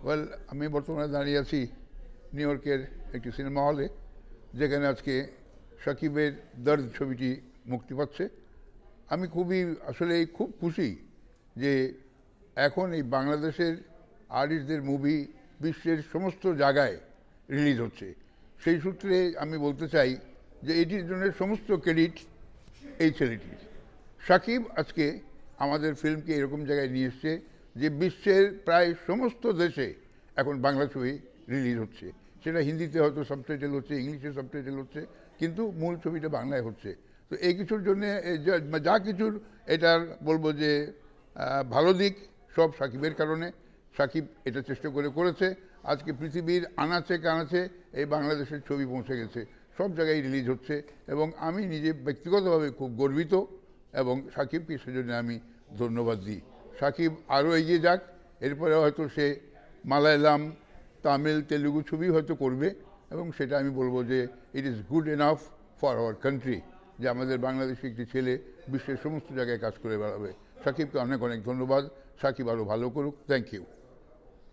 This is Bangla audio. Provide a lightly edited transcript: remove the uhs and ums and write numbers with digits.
ওয়েল, আমি বর্তমানে দাঁড়িয়ে আছি নিউ ইয়র্কের একটি সিনেমা হলে, যেখানে আজকে শাকিবের দর্দ ছবিটি মুক্তি পাচ্ছে। আমি আসলে খুব খুশি যে এখন এই বাংলাদেশের আর্টিস্টদের মুভি বিশ্বের সমস্ত জায়গায় রিলিজ হচ্ছে। সেই সূত্রে আমি বলতে চাই যে এটির জন্য সমস্ত ক্রেডিট এই ছেলেটির। শাকিব আজকে আমাদের ফিল্মকে এরকম জায়গায় নিয়ে এসছে যে বিশ্বের প্রায় সমস্ত দেশে এখন বাংলা ছবি রিলিজ হচ্ছে। সেটা হিন্দিতে হয়তো সাবটাইটেল হচ্ছে, ইংলিশে সাবটাইটেল হচ্ছে, কিন্তু মূল ছবিটা বাংলায় হচ্ছে। তো এই কিছুর জন্যে যা কিছুর এটার বলবো যে ভালো দিক সব শাকিবের কারণে। শাকিব এটা চেষ্টা করেছে। আজকে পৃথিবীর আনাচে কানাচে এই বাংলাদেশের ছবি পৌঁছে গেছে, সব জায়গায় রিলিজ হচ্ছে, এবং আমি নিজে ব্যক্তিগতভাবে খুব গর্বিত এবং শাকিবকে সেজন্য আমি ধন্যবাদ দিই। শাকিব আরও এগিয়ে যাক, এরপরে হয়তো সে মালায়ালাম, তামিল, তেলুগু ছবি হয়তো করবে, এবং সেটা আমি বলবো যে it is good enough for our country, যে আমাদের বাংলাদেশি একটি ছেলে বিশ্বের সমস্ত জায়গায় কাজ করে বেড়াবে। শাকিবকে অনেক অনেক ধন্যবাদ। শাকিব আরও ভালো করুক। Thank you.